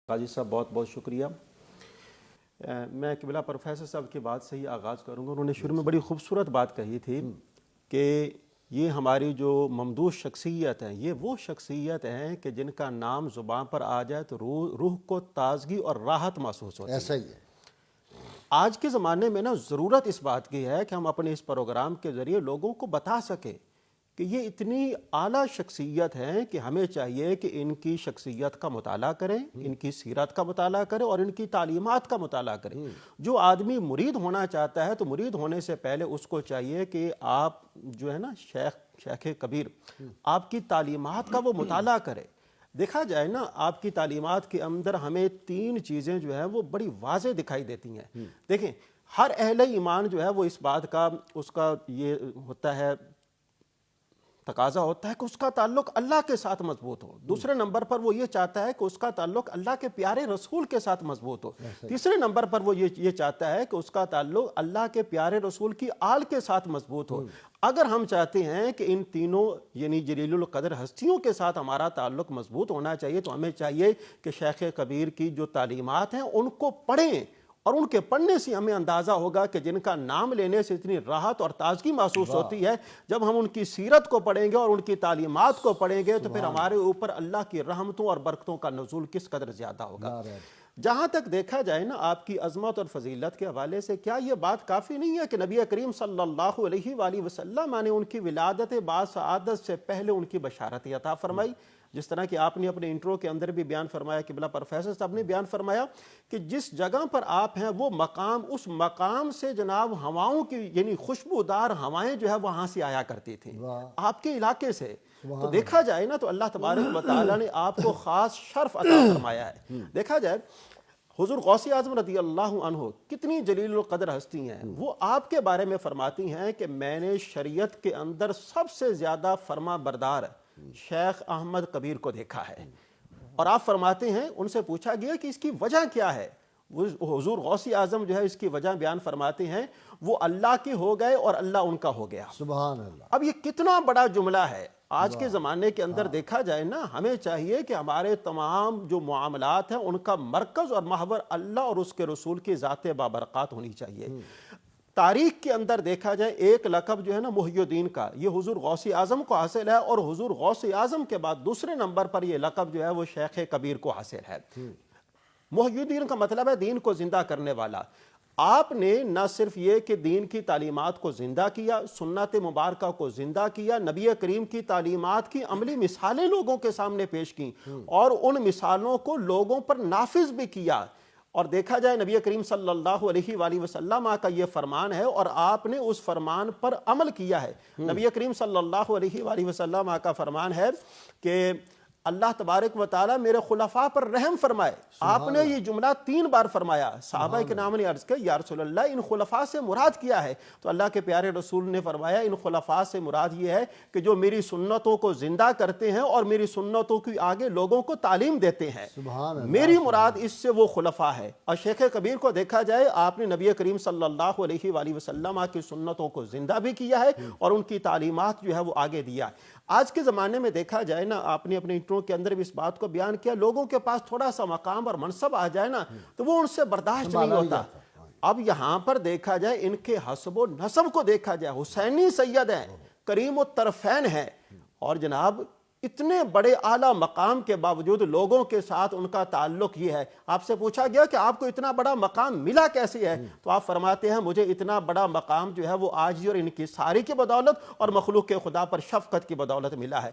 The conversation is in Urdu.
قاضی صاحب بہت بہت شکریہ۔ میں قبلہ پروفیسر صاحب کی بات سے ہی آغاز کروں گا۔ انہوں نے شروع میں بڑی خوبصورت بات کہی تھی کہ یہ ہماری جو ممدوح شخصیت ہے، یہ وہ شخصیت ہیں کہ جن کا نام زبان پر آ جائے تو روح کو تازگی اور راحت محسوس ہوتی ہے۔ ایسا ہی ہے۔ آج کے زمانے میں ضرورت اس بات کی ہے کہ ہم اپنے اس پروگرام کے ذریعے لوگوں کو بتا سکیں کہ یہ اتنی اعلیٰ شخصیت ہیں کہ ہمیں چاہیے کہ ان کی شخصیت کا مطالعہ کریں، ان کی سیرت کا مطالعہ کریں اور ان کی تعلیمات کا مطالعہ کریں۔ جو آدمی مرید ہونا چاہتا ہے تو مرید ہونے سے پہلے اس کو چاہیے کہ آپ جو ہے نا شیخ کبیر، آپ کی تعلیمات کا وہ مطالعہ کرے۔ دیکھا جائے نا، آپ کی تعلیمات کے اندر ہمیں 3 چیزیں جو ہیں وہ بڑی واضح دکھائی دیتی ہیں۔ دیکھیں، ہر اہل ایمان جو ہے وہ اس بات کا اس کا یہ ہوتا ہے، تقاضا ہوتا ہے کہ اس کا تعلق اللہ کے ساتھ مضبوط ہو۔ دوسرے نمبر پر وہ یہ چاہتا ہے کہ اس کا تعلق اللہ کے پیارے رسول کے ساتھ مضبوط ہو۔ تیسرے نمبر پر وہ یہ چاہتا ہے کہ اس کا تعلق اللہ کے پیارے رسول کی آل کے ساتھ مضبوط ہو۔ اگر ہم چاہتے ہیں کہ ان تینوں یعنی جلیل القدر ہستیوں کے ساتھ ہمارا تعلق مضبوط ہونا چاہیے تو ہمیں چاہیے کہ شیخ کبیر کی جو تعلیمات ہیں ان کو پڑھیں، اور ان کے پڑھنے سے ہمیں اندازہ ہوگا کہ جن کا نام لینے سے اتنی راحت اور تازگی محسوس ہوتی ہے، جب ہم ان کی سیرت کو پڑھیں گے اور ان کی تعلیمات کو پڑھیں گے تو پھر ہمارے اوپر اللہ کی رحمتوں اور برکتوں کا نزول کس قدر زیادہ ہوگا۔ جہاں تک دیکھا جائے نا آپ کی عظمت اور فضیلت کے حوالے سے، کیا یہ بات کافی نہیں ہے کہ نبی کریم صلی اللہ علیہ وآلہ وسلم نے ان کی ولادت باسعادت سے پہلے ان کی بشارت عطا فرمائی؟ جس طرح کہ آپ نے اپنے انٹرو کے اندر بھی بیان فرمایا، قبلہ پروفیسر صاحب نے بیان فرمایا کہ جس جگہ پر آپ ہیں وہ مقام، اس مقام سے جناب ہواؤں کی یعنی خوشبودار ہوائیں جو ہے وہاں سے آیا کرتی تھیں آپ کے علاقے سے۔ تو دیکھا جائے نا تو اللہ تبارک و تعالیٰ نے آپ کو خاص شرف عطا فرمایا ہے۔ دیکھا جائے حضور غوث اعظم رضی اللہ عنہ کتنی جلیل القدر ہستی ہیں، وہ آپ کے بارے میں فرماتی ہیں کہ میں نے شریعت کے اندر سب سے زیادہ فرما بردار شیخ احمد کبیر کو دیکھا ہے۔ اور آپ فرماتے ہیں، ان سے پوچھا گیا کہ اس کی وجہ کیا ہے؟ حضور غوث اعظم جو ہے اس کی وجہ بیان فرماتے ہیں، وہ اللہ کے ہو گئے اور اللہ ان کا ہو گیا۔ سبحان اللہ۔ اب یہ کتنا بڑا جملہ ہے۔ آج کے زمانے کے اندر دیکھا جائے نا، ہمیں چاہیے کہ ہمارے تمام جو معاملات ہیں ان کا مرکز اور محور اللہ اور اس کے رسول کی ذات بابرکات ہونی چاہیے۔ تاریخ کے اندر دیکھا جائے ایک لقب جو ہے نا محی الدین کا، یہ حضور غوث اعظم کو حاصل ہے، اور حضور غوث اعظم کے بعد دوسرے نمبر پر یہ لقب جو ہے وہ شیخ کبیر کو حاصل ہے۔ محی الدین کا مطلب ہے دین کو زندہ کرنے والا۔ آپ نے نہ صرف یہ کہ دین کی تعلیمات کو زندہ کیا، سنت مبارکہ کو زندہ کیا، نبی کریم کی تعلیمات کی عملی مثالیں لوگوں کے سامنے پیش کی اور ان مثالوں کو لوگوں پر نافذ بھی کیا۔ اور دیکھا جائے نبی کریم صلی اللہ علیہ وآلہ وسلم کا یہ فرمان ہے اور آپ نے اس فرمان پر عمل کیا ہے۔ نبی کریم صلی اللہ علیہ وآلہ وسلم کا فرمان ہے کہ اللہ تبارک و تعالیٰ میرے خلفاء پر رحم فرمائے۔ آپ نے یہ جملہ 3 بار فرمایا۔ صحابہ کرام نے عرض کیا، یا رسول اللہ ان خلفاء سے مراد کیا ہے؟ تو اللہ کے پیارے رسول نے فرمایا، ان خلفاء سے مراد یہ ہے کہ جو میری سنتوں کو زندہ کرتے ہیں اور میری سنتوں کی آگے لوگوں کو تعلیم دیتے ہیں، میری مراد اس سے وہ خلفاء ہے۔ اور شیخ کبیر کو دیکھا جائے، آپ نے نبی کریم صلی اللہ علیہ وآلہ وسلم کی سنتوں کو زندہ بھی کیا ہے اور ان کی تعلیمات جو ہے وہ آگے دیا۔ آج کے زمانے میں دیکھا جائے نا، آپ نے اپنے انٹرو کے اندر بھی اس بات کو بیان کیا، لوگوں کے پاس تھوڑا سا مقام اور منصب آ جائے نا تو وہ ان سے برداشت نہیں ہوتا۔ اب یہاں پر دیکھا جائے ان کے حسب و نسب کو دیکھا جائے، حسینی سید ہیں، کریم الطرفین ہیں، اور جناب اتنے بڑے اعلیٰ مقام کے باوجود لوگوں کے ساتھ ان کا تعلق یہ ہے۔ آپ سے پوچھا گیا کہ آپ کو اتنا بڑا مقام ملا کیسے ہے؟ تو آپ فرماتے ہیں مجھے اتنا بڑا مقام جو ہے وہ آج اور ان کی ساری کی بدولت اور مخلوق کے خدا پر شفقت کی بدولت ملا ہے۔